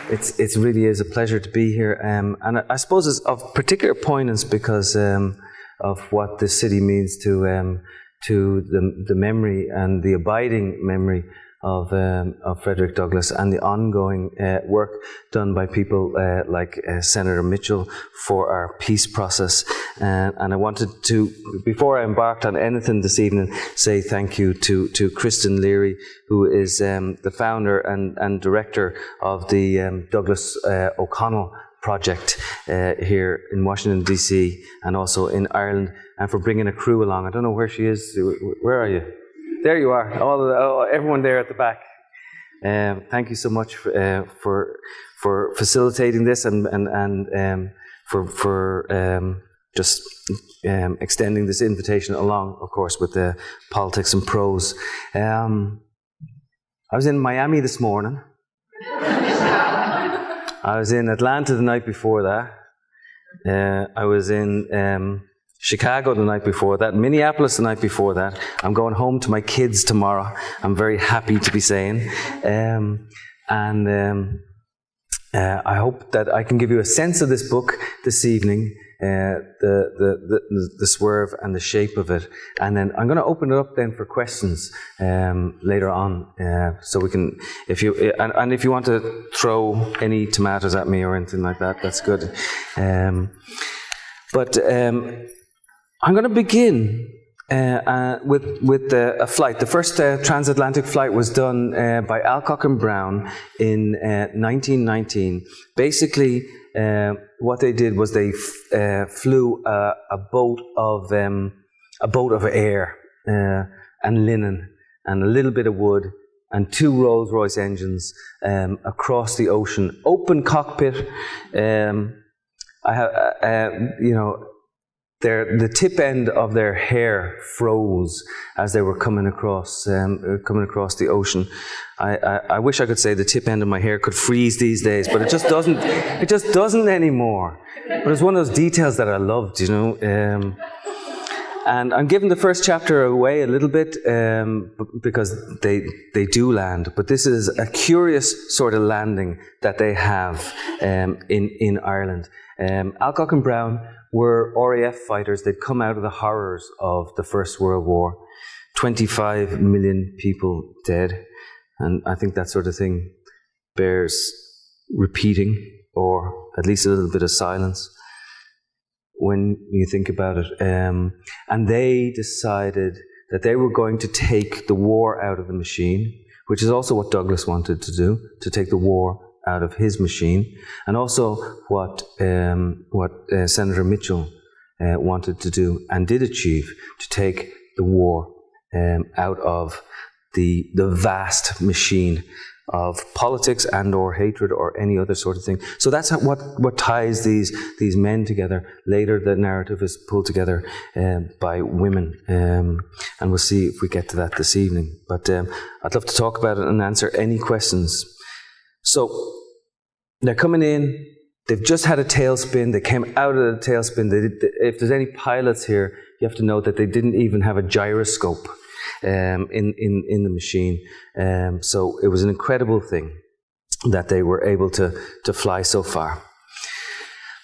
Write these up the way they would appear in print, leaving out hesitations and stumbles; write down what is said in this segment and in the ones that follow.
It really is a pleasure to be here, and I suppose it's of particular poignance because of what this city means to the memory and the abiding memory of Frederick Douglass and the ongoing work done by people like Senator Mitchell for our peace process. And I wanted to, before I embarked on anything this evening, say thank you to Kristen Leary, who is the founder and director of the Douglas O'Connell project here in Washington, D.C. and also in Ireland, and for bringing a crew along. I don't know where she is. Where are you? There you are, everyone there at the back. Thank you so much for facilitating this and for just extending this invitation along, of course, with the Politics and Prose. I was in Miami this morning. I was in Atlanta the night before that. I was in Chicago the night before that, Minneapolis the night before that. I'm going home to my kids tomorrow, I'm very happy to be saying. I hope that I can give you a sense of this book this evening, the swerve and the shape of it. And then I'm going to open it up then for questions later on. So we can, if you want to throw any tomatoes at me or anything like that, that's good. I'm going to begin with a flight. The first transatlantic flight was done by Alcock and Brown in 1919. Basically, what they did was they flew a boat of air and linen and a little bit of wood and 2 Rolls-Royce engines across the ocean. Open cockpit. The tip end of their hair froze as they were coming across the ocean. I wish I could say the tip end of my hair could freeze these days, but it just doesn't. It just doesn't anymore. But it's one of those details that I loved, you know. And I'm giving the first chapter away a little bit because they do land. But this is a curious sort of landing that they have in Ireland. Alcock and Brown were RAF fighters. They'd come out of the horrors of the First World War. 25 million people dead. And I think that sort of thing bears repeating, or at least a little bit of silence when you think about it. And they decided that they were going to take the war out of the machine, which is also what Douglass wanted to do, to take the war out of his machine, and also what Senator Mitchell wanted to do and did achieve, to take the war out of the vast machine of politics and or hatred or any other sort of thing. So that's what ties these men together. Later the narrative is pulled together by women, and we'll see if we get to that this evening. But I'd love to talk about it and answer any questions. So they're coming in, they've just had a tailspin, they came out of the tailspin. If there's any pilots here, you have to know that they didn't even have a gyroscope in the machine. So it was an incredible thing that they were able to fly so far.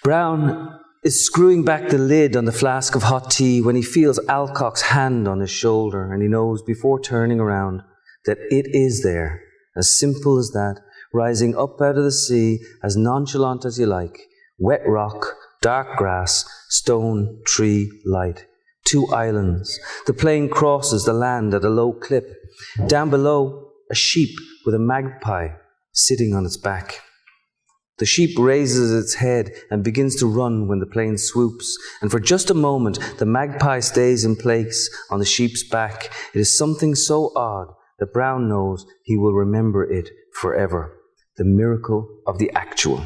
Brown is screwing back the lid on the flask of hot tea when he feels Alcock's hand on his shoulder, and he knows before turning around that it is there, as simple as that, rising up out of the sea, as nonchalant as you like. Wet rock, dark grass, stone, tree, light. 2 islands. The plane crosses the land at a low clip. Down below, a sheep with a magpie sitting on its back. The sheep raises its head and begins to run when the plane swoops, and for just a moment the magpie stays in place on the sheep's back. It is something so odd that Brown knows he will remember it forever. The miracle of the actual.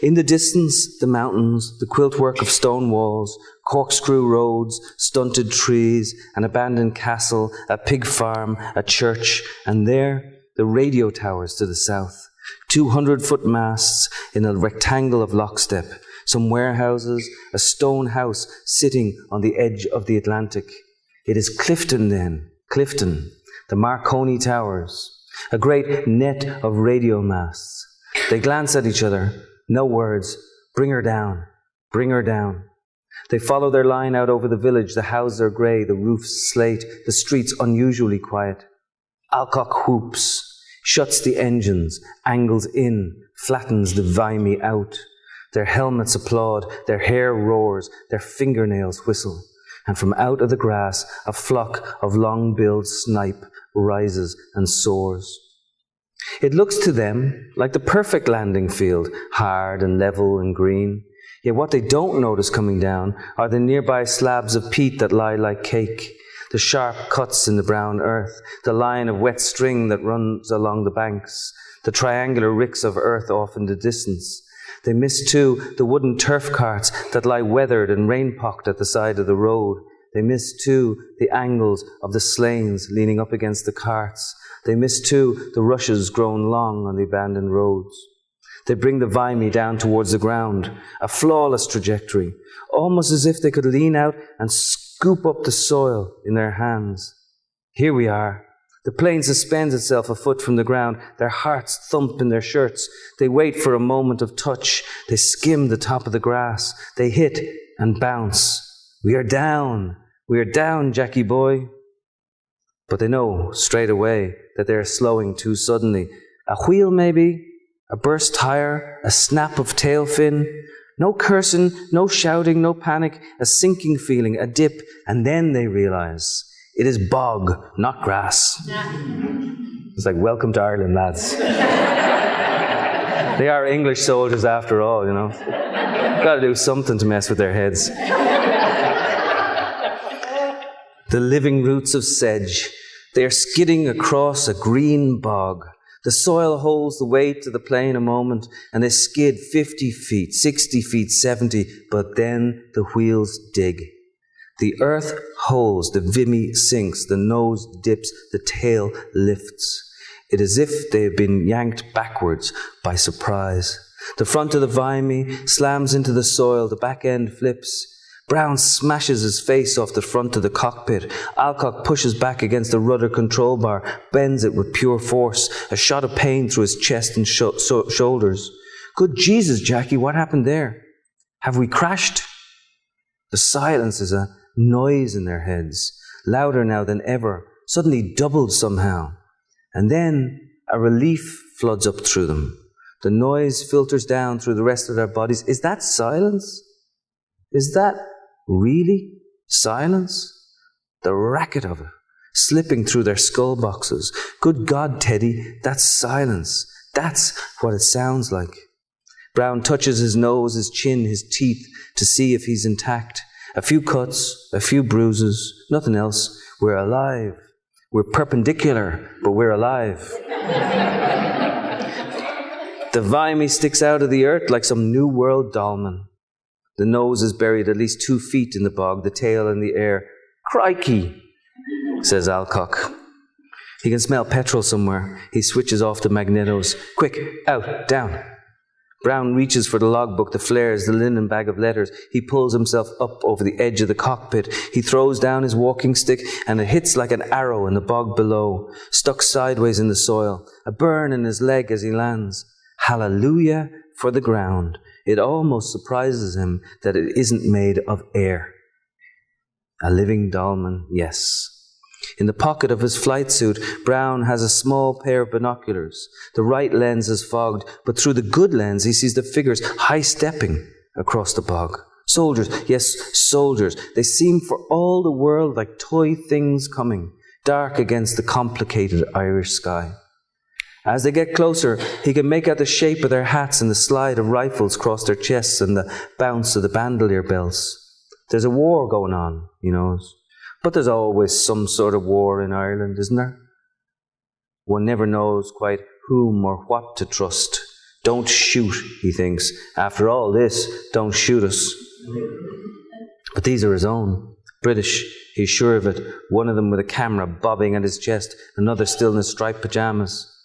In the distance, the mountains, the quiltwork of stone walls, corkscrew roads, stunted trees, an abandoned castle, a pig farm, a church, and there, the radio towers to the south. 200-foot masts in a rectangle of lockstep, some warehouses, a stone house sitting on the edge of the Atlantic. It is Clifton then, Clifton, the Marconi Towers, a great net of radio masts. They glance at each other. No words. Bring her down. Bring her down. They follow their line out over the village. The houses are grey, the roofs slate, the streets unusually quiet. Alcock whoops, shuts the engines, angles in, flattens the Vimy out. Their helmets applaud, their hair roars, their fingernails whistle. And from out of the grass, a flock of long-billed snipe rises and soars. It looks to them like the perfect landing field, hard and level and green. Yet what they don't notice coming down are the nearby slabs of peat that lie like cake, the sharp cuts in the brown earth, the line of wet string that runs along the banks, the triangular ricks of earth off in the distance. They miss, too, the wooden turf carts that lie weathered and rain-pocked at the side of the road. They miss, too, the angles of the slains leaning up against the carts. They miss, too, the rushes grown long on the abandoned roads. They bring the Vimy down towards the ground, a flawless trajectory, almost as if they could lean out and scoop up the soil in their hands. Here we are. The plane suspends itself a foot from the ground. Their hearts thump in their shirts. They wait for a moment of touch. They skim the top of the grass. They hit and bounce. We are down. We are down, Jackie boy. But they know straight away that they are slowing too suddenly. A wheel, maybe? A burst tire? A snap of tail fin? No cursing, no shouting, no panic, a sinking feeling, a dip, and then they realize it is bog, not grass. It's like, welcome to Ireland, lads. They are English soldiers after all, you know. Got to do something to mess with their heads. The living roots of sedge, they are skidding across a green bog. The soil holds the weight of the plane a moment, and they skid 50 feet, 60 feet, 70, but then the wheels dig. The earth holds, the Vimy sinks, the nose dips, the tail lifts. It is as if they have been yanked backwards by surprise. The front of the Vimy slams into the soil, the back end flips. Brown smashes his face off the front of the cockpit. Alcock pushes back against the rudder control bar, bends it with pure force, a shot of pain through his chest and shoulders. Good Jesus, Jackie, what happened there? Have we crashed? The silence is a noise in their heads, louder now than ever, suddenly doubled somehow. And then a relief floods up through them. The noise filters down through the rest of their bodies. Is that silence? Is that really silence? The racket of it, slipping through their skull boxes. Good God, Teddy, that's silence. That's what it sounds like. Brown touches his nose, his chin, his teeth to see if he's intact. A few cuts, a few bruises, nothing else. We're alive. We're perpendicular, but we're alive. The Vimy sticks out of the earth like some New World dolmen. The nose is buried at least 2 feet in the bog, the tail in the air. Crikey, says Alcock. He can smell petrol somewhere. He switches off the magnetos. Quick, out, down. Brown reaches for the logbook, the flares, the linen bag of letters. He pulls himself up over the edge of the cockpit. He throws down his walking stick, and it hits like an arrow in the bog below, stuck sideways in the soil. A burn in his leg as he lands. Hallelujah for the ground. It almost surprises him that it isn't made of air. A living dolmen, yes. In the pocket of his flight suit, Brown has a small pair of binoculars. The right lens is fogged, but through the good lens he sees the figures high-stepping across the bog. Soldiers, yes, soldiers. They seem for all the world like toy things coming, dark against the complicated Irish sky. As they get closer, he can make out the shape of their hats and the slide of rifles across their chests and the bounce of the bandolier belts. There's a war going on, he knows. But there's always some sort of war in Ireland, isn't there? One never knows quite whom or what to trust. Don't shoot, he thinks. After all this, don't shoot us. But these are his own. British, he's sure of it. One of them with a camera bobbing at his chest, another still in his striped pajamas.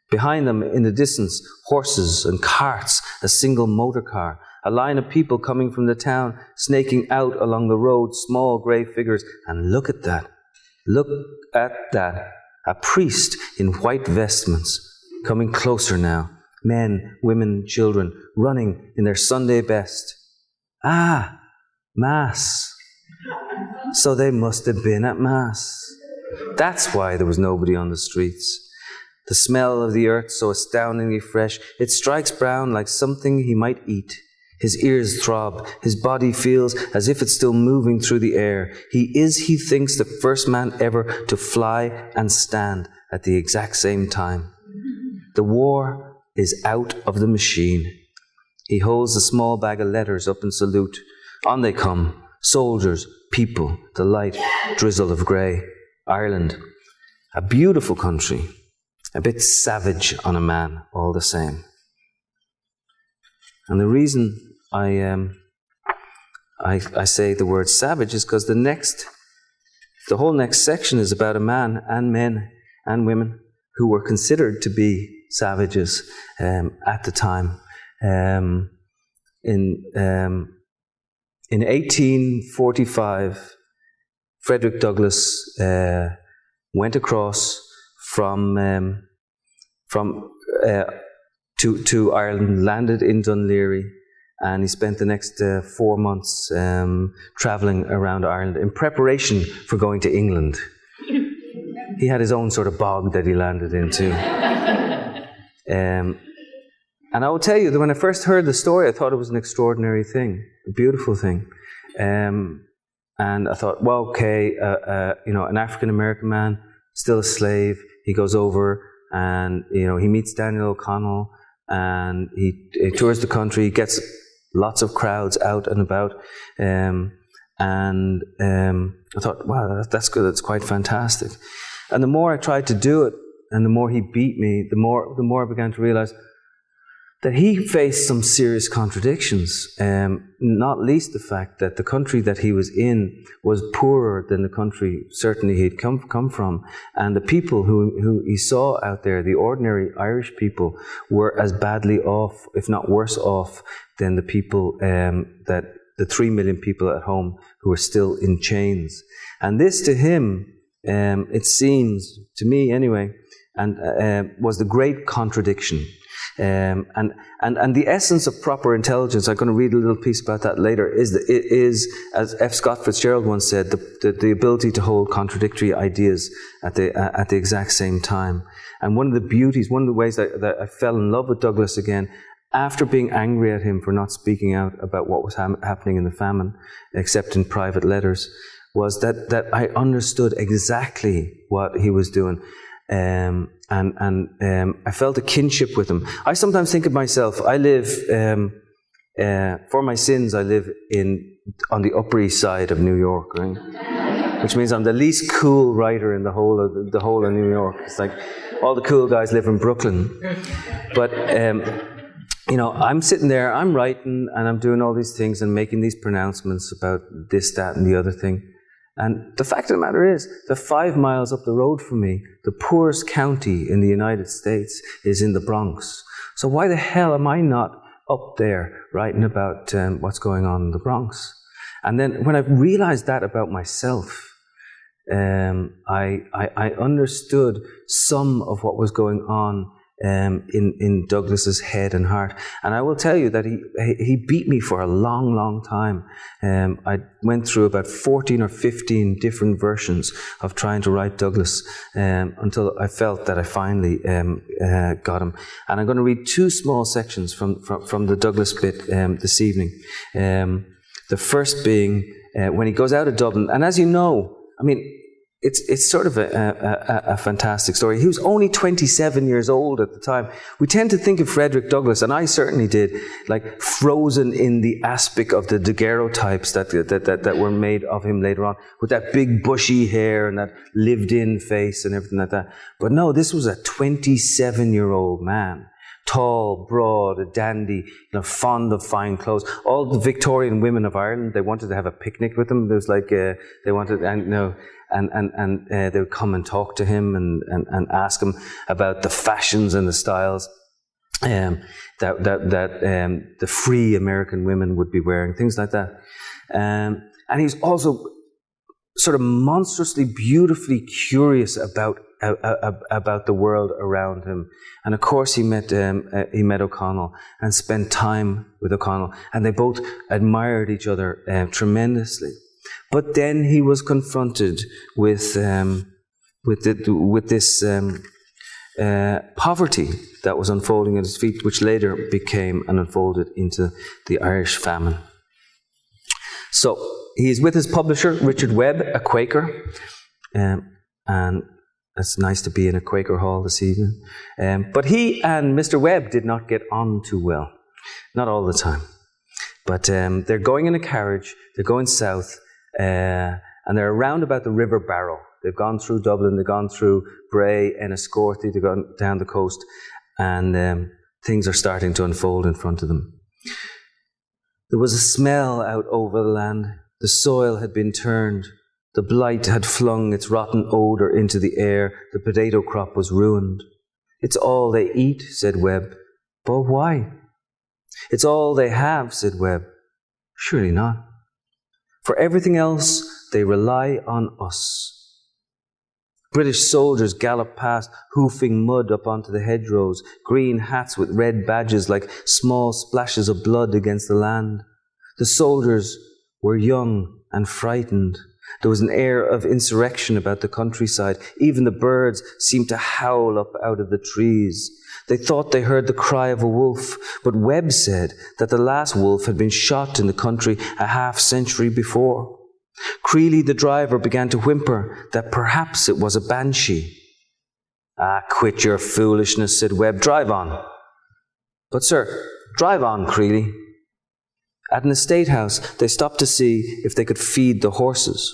Behind them, in the distance, horses and carts, a single motor car, a line of people coming from the town, snaking out along the road, small grey figures. And look at that. Look at that. A priest in white vestments, coming closer now. men, women, children, running in their Sunday best. Ah, Mass. So they must have been at Mass. That's why there was nobody on the streets. The smell of the earth so astoundingly fresh, it strikes Brown like something he might eat. His ears throb, his body feels as if it's still moving through the air. He thinks, the first man ever to fly and stand at the exact same time. The war is out of the machine. He holds a small bag of letters up in salute. On they come, soldiers, people, the light drizzle of grey. Ireland, a beautiful country, a bit savage on a man all the same. And the reason I say the word savage is because the whole next section is about a man and men and women who were considered to be savages at the time. In 1845, Frederick Douglass went across to Ireland, landed in Dunleary, and he spent the next 4 months travelling around Ireland in preparation for going to England. He had his own sort of bog that he landed into. And I will tell you that when I first heard the story, I thought it was an extraordinary thing, a beautiful thing. And I thought, well, okay, an African-American man, still a slave, he goes over and, he meets Daniel O'Connell and he tours the country, gets lots of crowds out and about. I thought, wow, that's good, that's quite fantastic. And the more I tried to do it and the more he beat me, the more I began to realize that he faced some serious contradictions, not least the fact that the country that he was in was poorer than the country certainly he'd come from. And the people who he saw out there, the ordinary Irish people, were as badly off, if not worse off, than the people, the 3 million people at home who were still in chains. And this to him, it seems, to me anyway, was the great contradiction. And the essence of proper intelligence, I'm going to read a little piece about that later, is as F. Scott Fitzgerald once said, the ability to hold contradictory ideas at the exact same time. And one of the beauties, one of the ways that I fell in love with Douglass again, after being angry at him for not speaking out about what was happening in the famine, except in private letters, was that I understood exactly what he was doing. And I felt a kinship with him. I sometimes think of myself, I live, for my sins, I live on the Upper East Side of New York, right? Which means I'm the least cool writer in the whole of New York. It's like all the cool guys live in Brooklyn. But, I'm sitting there, I'm writing, and I'm doing all these things and making these pronouncements about this, that, and the other thing. And the fact of the matter is that 5 miles up the road from me, the poorest county in the United States is in the Bronx. So why the hell am I not up there writing about what's going on in the Bronx? And then when I realized that about myself, I understood some of what was going on in Douglass's head and heart. And I will tell you that he beat me for a long, long time. I went through about 14 or 15 different versions of trying to write Douglass until I felt that I finally got him. And I'm going to read 2 small sections from the Douglass bit this evening. The first being when he goes out of Dublin. And as you know, I mean, it's sort of a fantastic story. He was only 27 years old at the time. We tend to think of Frederick Douglass, and I certainly did, like frozen in the aspic of the daguerreotypes that were made of him later on, with that big bushy hair and that lived-in face and everything like that. But no, this was a 27-year-old man. Tall, broad, a dandy, fond of fine clothes. All the Victorian women of Ireland, they wanted to have a picnic with him. There was like, they wanted, and they would come and talk to him and ask him about the fashions and the styles that the free American women would be wearing, things like that. And he's also sort of monstrously, beautifully curious about about the world around him. And of course he met O'Connell and spent time with O'Connell, and they both admired each other tremendously. But then he was confronted with this poverty that was unfolding at his feet, which later became and unfolded into the Irish famine. So he's with his publisher, Richard Webb, a Quaker, and it's nice to be in a Quaker hall this evening. But he and Mr. Webb did not get on too well, not all the time. But they're going in a carriage, they're going south, and they're around about the River Barrow. They've gone through Dublin, they've gone through Bray and Enniscorthy, they've gone down the coast, and things are starting to unfold in front of them. There was a smell out over the land. The soil had been turned. The blight had flung its rotten odour into the air. The potato crop was ruined. It's all they eat, said Webb. But why? It's all they have, said Webb. Surely not. For everything else, they rely on us. British soldiers gallop past, hoofing mud up onto the hedgerows, green hats with red badges like small splashes of blood against the land. The soldiers were young and frightened. There was an air of insurrection about the countryside. Even the birds seemed to howl up out of the trees. They thought they heard the cry of a wolf, but Webb said that the last wolf had been shot in the country a half-century before. Creeley, the driver, began to whimper that perhaps it was a banshee. Ah, quit your foolishness, said Webb. Drive on. But, sir, drive on, Creeley. At an estate house, they stopped to see if they could feed the horses.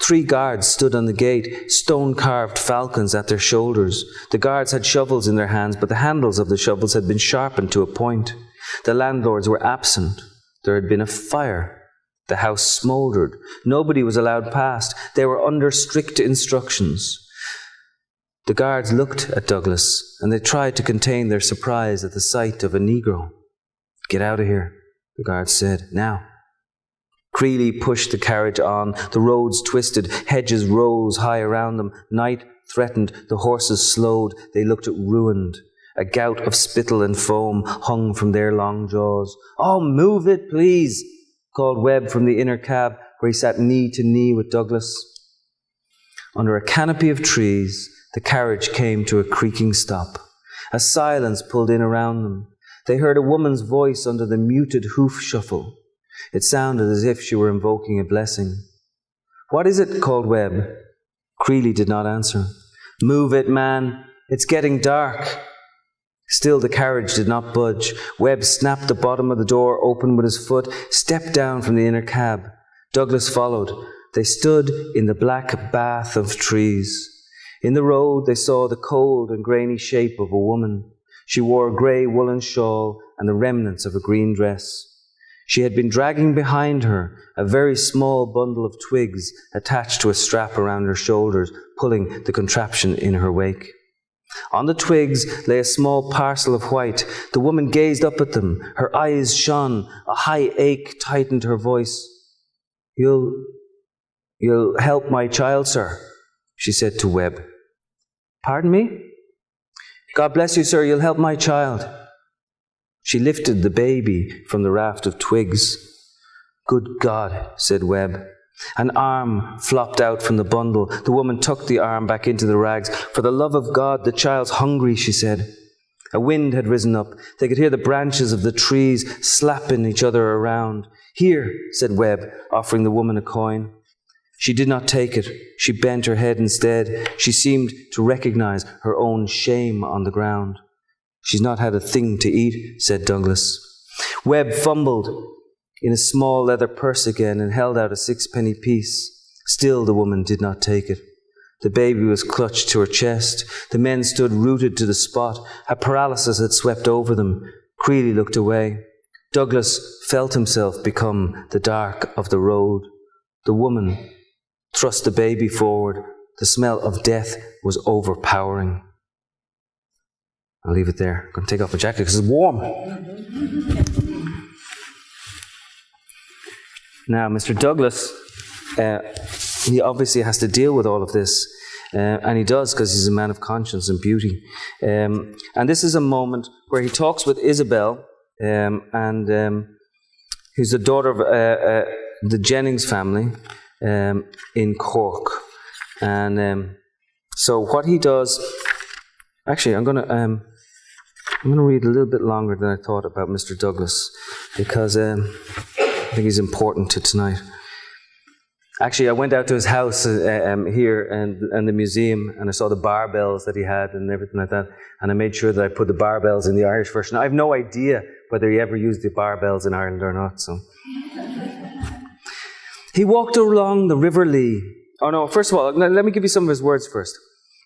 3 guards stood on the gate, stone-carved falcons at their shoulders. The guards had shovels in their hands, but the handles of the shovels had been sharpened to a point. The landlords were absent. There had been a fire. The house smouldered. Nobody was allowed past. They were under strict instructions. The guards looked at Douglas, and they tried to contain their surprise at the sight of a Negro. Get out of here, the guards said. Now. Creeley pushed the carriage on. The roads twisted. Hedges rose high around them. Night threatened. The horses slowed. They looked ruined. A gout of spittle and foam hung from their long jaws. Oh, move it, please, called Webb from the inner cab, where he sat knee to knee with Douglas. Under a canopy of trees, the carriage came to a creaking stop. A silence pulled in around them. They heard a woman's voice under the muted hoof shuffle. It sounded as if she were invoking a blessing. What is it? Called Webb. Creeley did not answer. Move it, man. It's getting dark. Still the carriage did not budge. Webb snapped the bottom of the door open with his foot, stepped down from the inner cab. Douglas followed. They stood in the black bath of trees. In the road they saw the cold and grainy shape of a woman. She wore a grey woolen shawl and the remnants of a green dress. She had been dragging behind her a very small bundle of twigs attached to a strap around her shoulders, pulling the contraption in her wake. On the twigs lay a small parcel of white. The woman gazed up at them. Her eyes shone. A high ache tightened her voice. You'll help my child, sir, she said to Webb. Pardon me? God bless you, sir, you'll help my child. She lifted the baby from the raft of twigs. Good God, said Webb. An arm flopped out from the bundle. The woman tucked the arm back into the rags. For the love of God, the child's hungry, she said. A wind had risen up. They could hear the branches of the trees slapping each other around. Here, said Webb, offering the woman a coin. She did not take it. She bent her head instead. She seemed to recognize her own shame on the ground. She's not had a thing to eat, said Douglas. Webb fumbled in a small leather purse again and held out a 6-penny piece. Still the woman did not take it. The baby was clutched to her chest. The men stood rooted to the spot. A paralysis had swept over them. Creeley looked away. Douglas felt himself become the dark of the road. The woman thrust the baby forward. The smell of death was overpowering. I'll leave it there. I'm going to take off my jacket because it's warm. Now, Mr. Douglas, he obviously has to deal with all of this. And he does, because he's a man of conscience and beauty. And this is a moment where he talks with Isabel, who's the daughter of the Jennings family in Cork. And so what he does... Actually, I'm going to read a little bit longer than I thought about Mr. Douglass, because I think he's important to tonight. Actually, I went out to his house here and the museum, and I saw the barbells that he had and everything like that, and I made sure that I put the barbells in the Irish version. I have no idea whether he ever used the barbells in Ireland or not. So he walked along the River Lee. Oh no, first of all, let me give you some of his words first.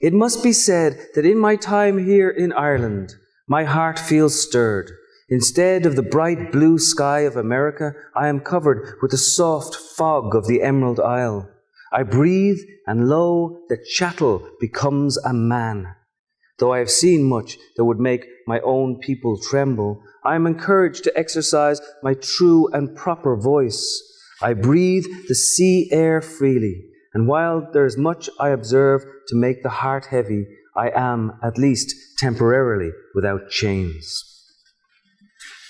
It must be said that in my time here in Ireland, my heart feels stirred. Instead of the bright blue sky of America, I am covered with the soft fog of the Emerald Isle. I breathe, and lo, the chattel becomes a man. Though I have seen much that would make my own people tremble, I am encouraged to exercise my true and proper voice. I breathe the sea air freely, and while there is much I observe to make the heart heavy, I am, at least temporarily, without chains.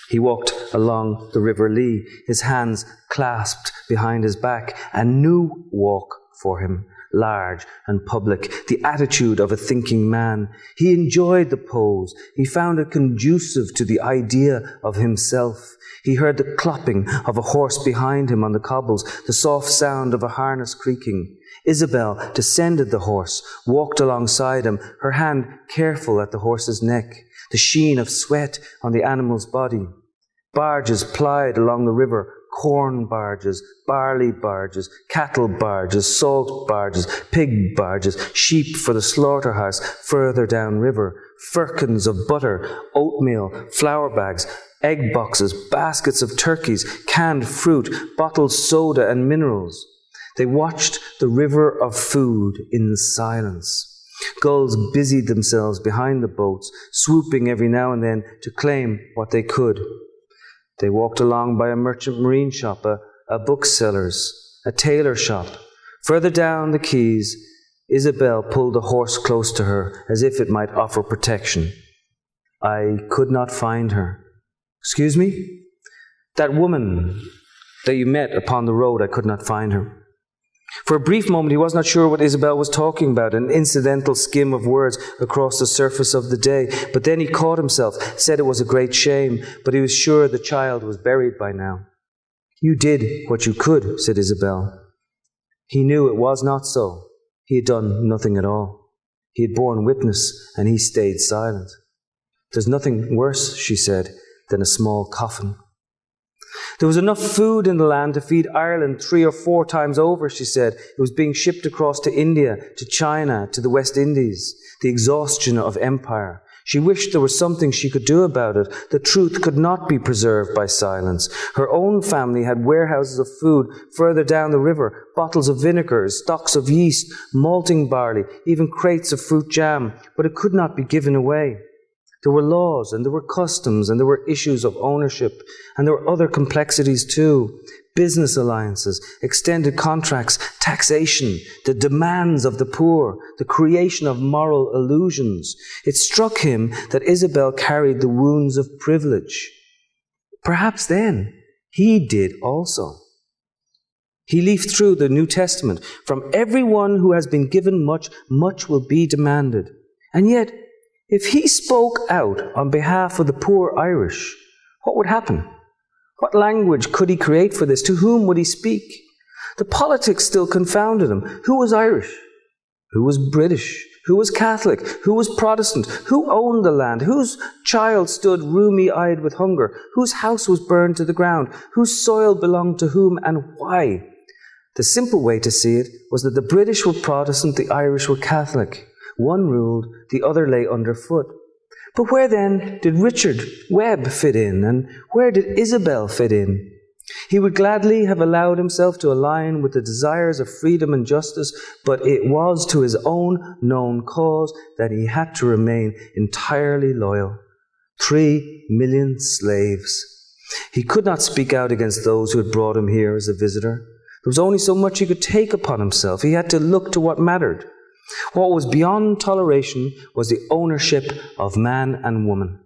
He walked along the River Lee, his hands clasped behind his back, a new walk for him, large and public, the attitude of a thinking man. He enjoyed the pose. He found it conducive to the idea of himself. He heard the clopping of a horse behind him on the cobbles, the soft sound of a harness creaking. Isabel descended the horse, walked alongside him, her hand careful at the horse's neck, the sheen of sweat on the animal's body. Barges plied along the river, corn barges, barley barges, cattle barges, salt barges, pig barges, sheep for the slaughterhouse further downriver, firkins of butter, oatmeal, flour bags, egg boxes, baskets of turkeys, canned fruit, bottled soda and minerals. They watched the river of food in silence. Gulls busied themselves behind the boats, swooping every now and then to claim what they could. They walked along by a merchant marine shop, a bookseller's, a tailor shop. Further down the quays, Isabel pulled the horse close to her, as if it might offer protection. I could not find her. Excuse me? That woman that you met upon the road, I could not find her. For a brief moment, he was not sure what Isabel was talking about, an incidental skim of words across the surface of the day. But then he caught himself, said it was a great shame, but he was sure the child was buried by now. You did what you could, said Isabel. He knew it was not so. He had done nothing at all. He had borne witness, and he stayed silent. There's nothing worse, she said, than a small coffin. There was enough food in the land to feed Ireland 3 or 4 times over, she said. It was being shipped across to India, to China, to the West Indies. The exhaustion of empire. She wished there was something she could do about it. The truth could not be preserved by silence. Her own family had warehouses of food further down the river, bottles of vinegar, stocks of yeast, malting barley, even crates of fruit jam, but it could not be given away. There were laws, and there were customs, and there were issues of ownership, and there were other complexities too. Business alliances, extended contracts, taxation, the demands of the poor, the creation of moral illusions. It struck him that Isabel carried the wounds of privilege. Perhaps then he did also. He leafed through the New Testament. From everyone who has been given much, much will be demanded. And yet, if he spoke out on behalf of the poor Irish, what would happen? What language could he create for this? To whom would he speak? The politics still confounded him. Who was Irish? Who was British? Who was Catholic? Who was Protestant? Who owned the land? Whose child stood rheumy-eyed with hunger? Whose house was burned to the ground? Whose soil belonged to whom and why? The simple way to see it was that the British were Protestant, the Irish were Catholic. One ruled, the other lay underfoot. But where then did Richard Webb fit in, and where did Isabel fit in? He would gladly have allowed himself to align with the desires of freedom and justice, but it was to his own known cause that he had to remain entirely loyal. 3 million slaves. He could not speak out against those who had brought him here as a visitor. There was only so much he could take upon himself. He had to look to what mattered. What was beyond toleration was the ownership of man and woman.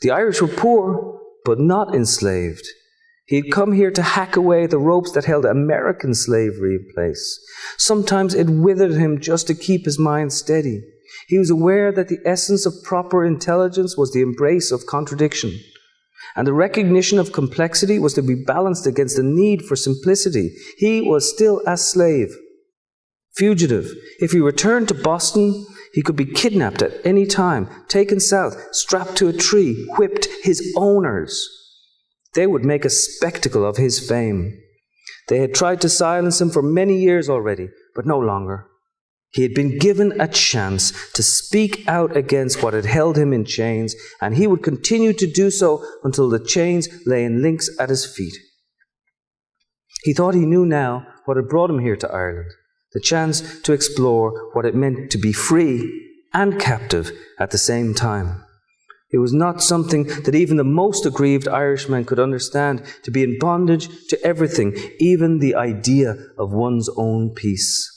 The Irish were poor, but not enslaved. He had come here to hack away the ropes that held American slavery in place. Sometimes it withered him just to keep his mind steady. He was aware that the essence of proper intelligence was the embrace of contradiction, and the recognition of complexity was to be balanced against the need for simplicity. He was still a slave, fugitive. If he returned to Boston, he could be kidnapped at any time, taken south, strapped to a tree, whipped. His owners, they would make a spectacle of his fame. They had tried to silence him for many years already, but no longer. He had been given a chance to speak out against what had held him in chains, and he would continue to do so until the chains lay in links at his feet. He thought he knew now what had brought him here to Ireland, the chance to explore what it meant to be free and captive at the same time. It was not something that even the most aggrieved Irishman could understand, to be in bondage to everything, even the idea of one's own peace.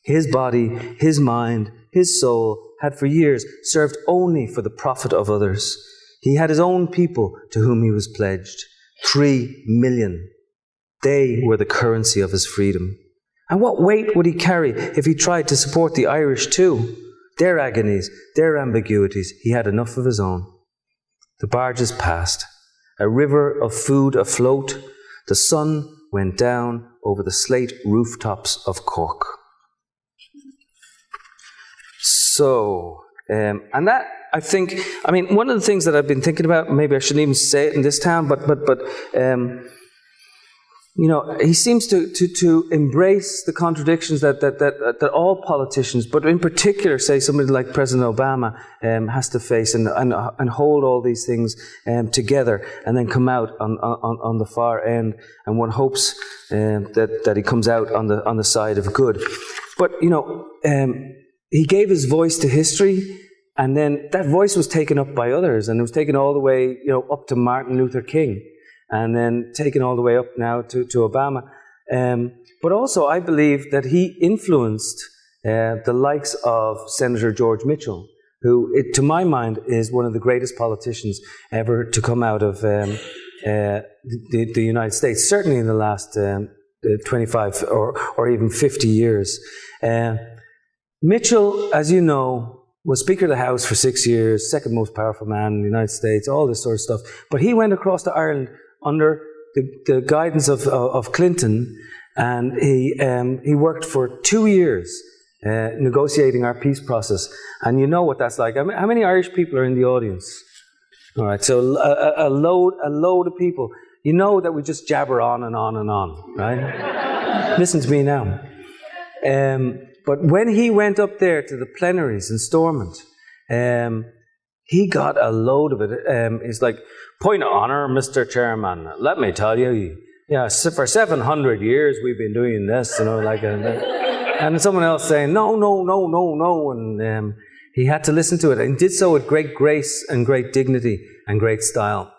His body, his mind, his soul had for years served only for the profit of others. He had his own people to whom he was pledged. 3 million. They were the currency of his freedom. And what weight would he carry if he tried to support the Irish too? Their agonies, their ambiguities, he had enough of his own. The barges passed, a river of food afloat. The sun went down over the slate rooftops of Cork. So, and that, I think, I mean, one of the things that I've been thinking about, maybe I shouldn't even say it in this town, but you know, he seems to embrace the contradictions that all politicians, but in particular, say somebody like President Obama, has to face and hold all these things together, and then come out on the far end. And one hopes that he comes out on the side of good. But you know, he gave his voice to history, and then that voice was taken up by others, and it was taken all the way, you know, up to Martin Luther King, and then taken all the way up now to Obama. But also, I believe that he influenced the likes of Senator George Mitchell, who, to my mind, is one of the greatest politicians ever to come out of the United States, certainly in the last 25 or even 50 years. Mitchell, as you know, was Speaker of the House for 6 years, second most powerful man in the United States, all this sort of stuff. But he went across to Ireland under the guidance of Clinton, and he worked for 2 years negotiating our peace process. And you know what that's like. I mean, how many Irish people are in the audience? All right, so a load of people. You know that we just jabber on and on and on, right? Listen to me now. But when he went up there to the plenaries in Stormont, he got a load of it. He's like, point of honour, Mr. Chairman, let me tell you, yeah, for 700 years we've been doing this, you know, like, and someone else saying, no, and he had to listen to it, and did so with great grace and great dignity and great style.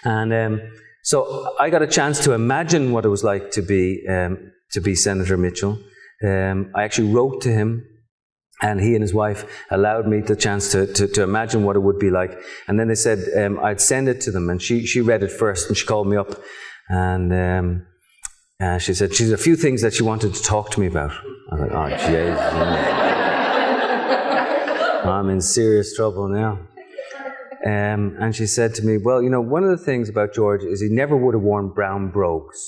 And so I got a chance to imagine what it was like to be Senator Mitchell. I actually wrote to him, and he and his wife allowed me the chance to imagine what it would be like. And then they said I'd send it to them, and she read it first, and she called me up, and she said she's a few things that she wanted to talk to me about. I was like, oh, jeez. I'm in serious trouble now. And she said to me, well, you know, one of the things about George is he never would have worn brown brogues.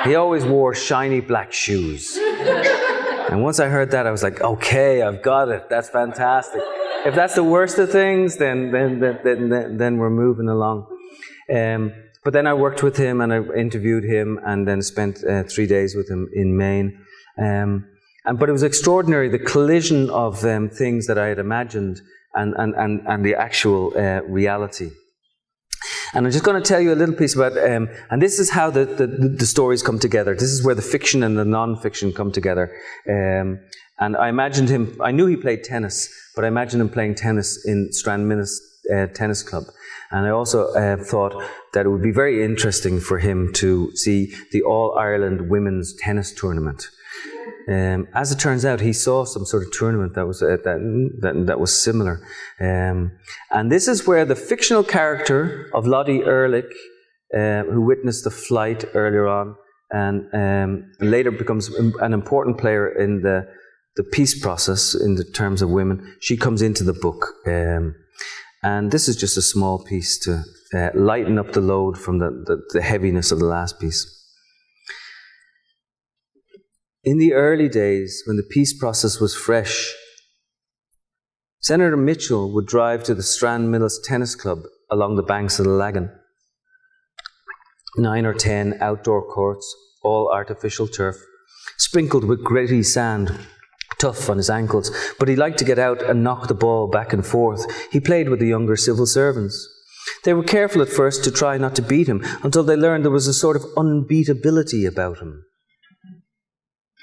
He always wore shiny black shoes. And once I heard that, I was like, okay, I've got it. That's fantastic. If that's the worst of things, then we're moving along. But then I worked with him, and I interviewed him, and then spent 3 days with him in Maine. But it was extraordinary, the collision of things that I had imagined and the actual reality. And I'm just going to tell you a little piece about, and this is how the stories come together. This is where the fiction and the non-fiction come together. And I imagined him, I knew he played tennis, but I imagined him playing tennis in Strandminnis Tennis Club. And I also thought that it would be very interesting for him to see the All-Ireland Women's Tennis Tournament. As it turns out, he saw some sort of tournament that was similar. And this is where the fictional character of Lottie Ehrlich, who witnessed the flight earlier on, and later becomes an important player in the peace process in the terms of women, she comes into the book. And this is just a small piece to lighten up the load from the heaviness of the last piece. In the early days, when the peace process was fresh, Senator Mitchell would drive to the Strand Millis Tennis Club along the banks of the Lagan. 9 or 10 outdoor courts, all artificial turf, sprinkled with gritty sand, tough on his ankles, but he liked to get out and knock the ball back and forth. He played with the younger civil servants. They were careful at first to try not to beat him, until they learned there was a sort of unbeatability about him.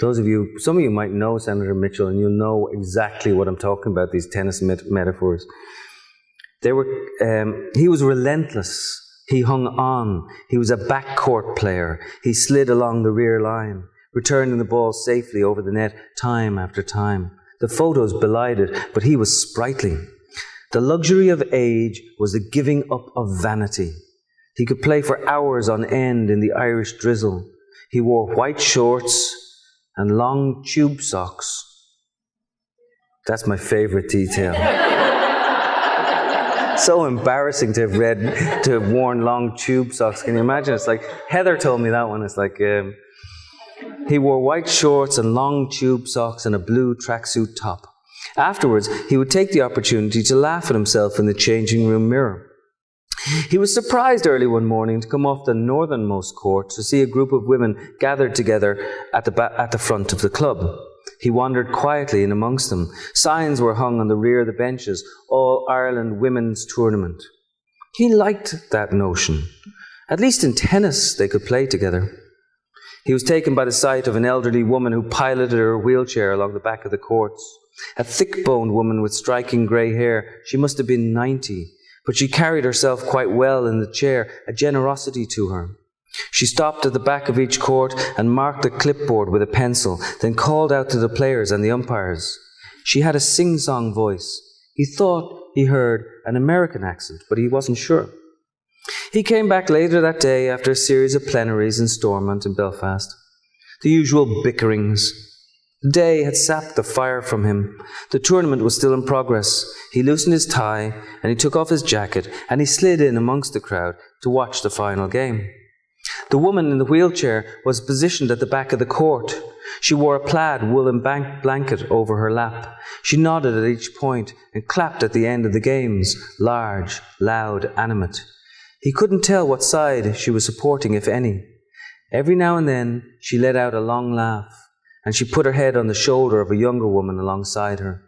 Some of you might know Senator Mitchell, and you'll know exactly what I'm talking about, these tennis metaphors. He was relentless. He hung on. He was a backcourt player. He slid along the rear line, returning the ball safely over the net time after time. The photos belied it, but he was sprightly. The luxury of age was the giving up of vanity. He could play for hours on end in the Irish drizzle. He wore white shorts and long tube socks. That's my favourite detail. So embarrassing to have worn long tube socks. Can you imagine? It's like, Heather told me that one. It's like, he wore white shorts and long tube socks and a blue tracksuit top. Afterwards, he would take the opportunity to laugh at himself in the changing room mirror. He was surprised early one morning to come off the northernmost court to see a group of women gathered together at the front of the club. He wandered quietly in amongst them. Signs were hung on the rear of the benches, All Ireland Women's Tournament. He liked that notion. At least in tennis they could play together. He was taken by the sight of an elderly woman who piloted her wheelchair along the back of the courts. A thick-boned woman with striking grey hair. She must have been 90. But she carried herself quite well in the chair, a generosity to her. She stopped at the back of each court and marked the clipboard with a pencil, then called out to the players and the umpires. She had a sing-song voice. He thought he heard an American accent, but he wasn't sure. He came back later that day after a series of plenaries in Stormont and Belfast. The usual bickerings. The day had sapped the fire from him. The tournament was still in progress. He loosened his tie and he took off his jacket and he slid in amongst the crowd to watch the final game. The woman in the wheelchair was positioned at the back of the court. She wore a plaid woolen blanket over her lap. She nodded at each point and clapped at the end of the games, large, loud, animate. He couldn't tell what side she was supporting, if any. Every now and then she let out a long laugh, and she put her head on the shoulder of a younger woman alongside her.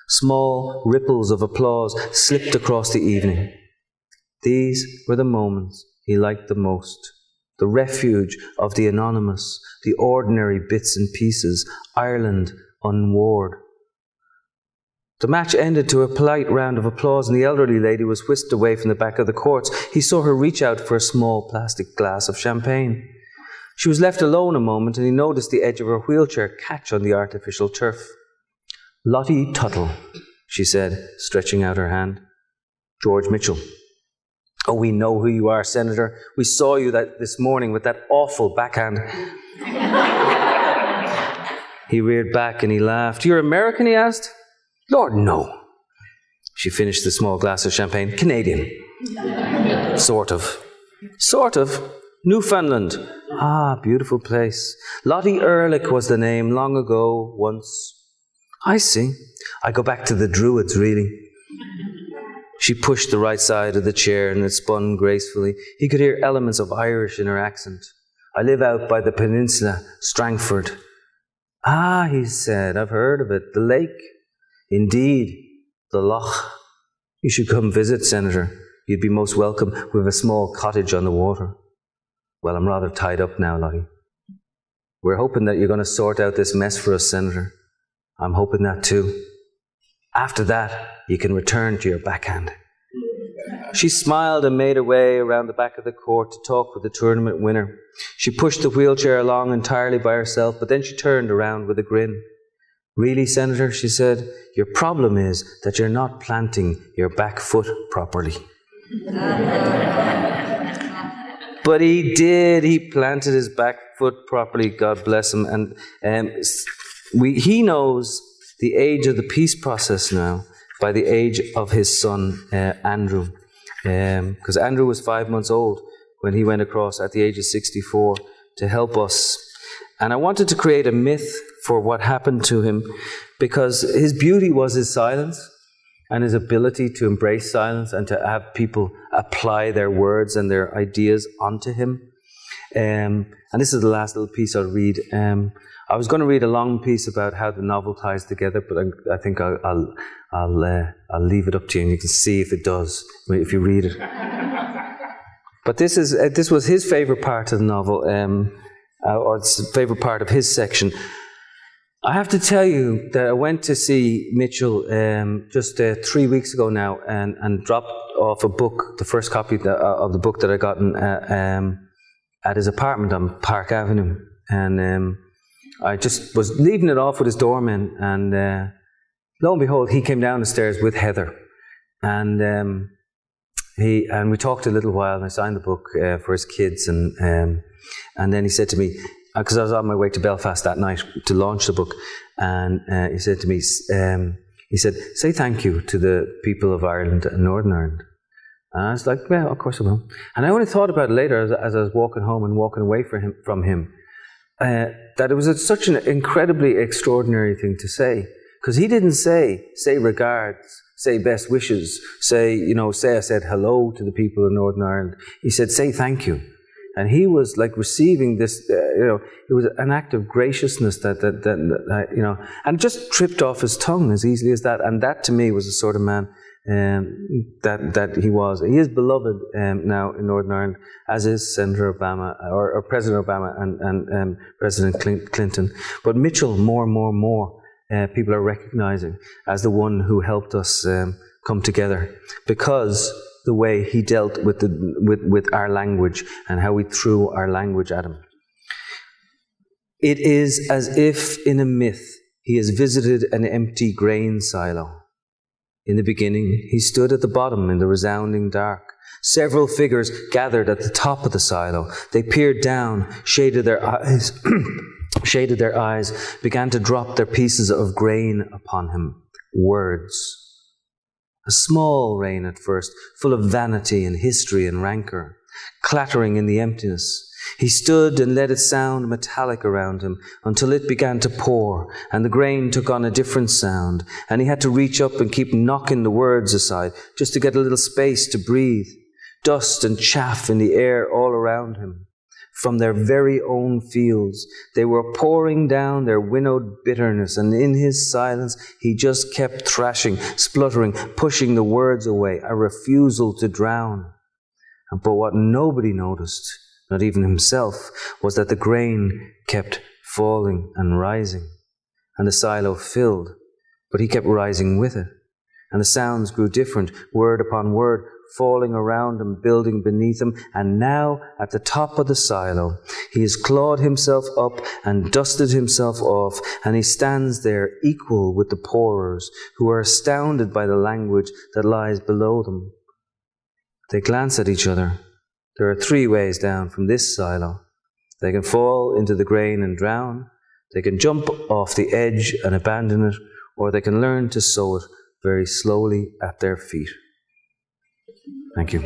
Small ripples of applause slipped across the evening. These were the moments he liked the most. The refuge of the anonymous, the ordinary bits and pieces, Ireland unwarred. The match ended to a polite round of applause, and the elderly lady was whisked away from the back of the courts. He saw her reach out for a small plastic glass of champagne. She was left alone a moment, and he noticed the edge of her wheelchair catch on the artificial turf. "Lottie Tuttle," she said, stretching out her hand. "George Mitchell." "Oh, we know who you are, Senator. We saw you this morning with that awful backhand." He reared back and he laughed. "You're American?" he asked. "Lord, no." She finished the small glass of champagne. "Canadian." Sort of. "Sort of. Newfoundland." "Ah, beautiful place. Lottie Ehrlich was the name long ago, once." "I see. I go back to the Druids, really." She pushed the right side of the chair and it spun gracefully. He could hear elements of Irish in her accent. "I live out by the peninsula, Strangford." "Ah," he said, "I've heard of it. The lake." "Indeed, the loch. You should come visit, Senator. You'd be most welcome. We have a small cottage on the water." "Well, I'm rather tied up now, Lottie." "We're hoping that you're going to sort out this mess for us, Senator." "I'm hoping that too. After that, you can return to your backhand." She smiled and made her way around the back of the court to talk with the tournament winner. She pushed the wheelchair along entirely by herself, but then she turned around with a grin. "Really, Senator," she said, "your problem is that you're not planting your back foot properly." But he did. He planted his back foot properly, God bless him. And he knows the age of the peace process now by the age of his son, Andrew. Because Andrew was 5 months old when he went across at the age of 64 to help us. And I wanted to create a myth for what happened to him, because his beauty was his silence and his ability to embrace silence and to have people apply their words and their ideas onto him. And this is the last little piece I'll read. I was going to read a long piece about how the novel ties together, but I think I'll leave it up to you, and you can see if it does if you read it. But this was his favorite part of the novel, or it's the favorite part of his section. I have to tell you that I went to see Mitchell just 3 weeks ago now, and dropped off a book, the first copy of the book that I got at his apartment on Park Avenue. And I just was leaving it off with his doorman, and lo and behold, he came down the stairs with Heather. And we talked a little while, and I signed the book for his kids. And then he said to me, because I was on my way to Belfast that night to launch the book, and he said to me, he said, "Say thank you to the people of Ireland and Northern Ireland." And I was like, "Yeah, of course I will." And I only thought about it later as I was walking home and walking away from him, that it was such an incredibly extraordinary thing to say. Because he didn't say regards, say best wishes, say I said hello to the people of Northern Ireland. He said, "Say thank you." And he was like receiving this, it was an act of graciousness that and it just tripped off his tongue as easily as that. And that to me was the sort of man that he was. He is beloved now in Northern Ireland, as is Senator Obama, or President Obama and President Clinton. But Mitchell, more and more, people are recognizing as the one who helped us come together, because the way he dealt with our language and how we threw our language at him. It is as if in a myth he has visited an empty grain silo. In the beginning, he stood at the bottom in the resounding dark. Several figures gathered at the top of the silo. They peered down, shaded their eyes, began to drop their pieces of grain upon him. Words. A small rain at first, full of vanity and history and rancor, clattering in the emptiness. He stood and let it sound metallic around him until it began to pour, and the grain took on a different sound, and he had to reach up and keep knocking the words aside just to get a little space to breathe. Dust and chaff in the air all around him. From their very own fields, they were pouring down their winnowed bitterness, and in his silence he just kept thrashing, spluttering, pushing the words away, a refusal to drown. But what nobody noticed, not even himself, was that the grain kept falling and rising, and the silo filled, but he kept rising with it, and the sounds grew different, word upon word, falling around him, building beneath him, and now at the top of the silo, he has clawed himself up and dusted himself off, and he stands there equal with the pourers, who are astounded by the language that lies below them. They glance at each other. There are 3 ways down from this silo. They can fall into the grain and drown, they can jump off the edge and abandon it, or they can learn to sow it very slowly at their feet. Thank you.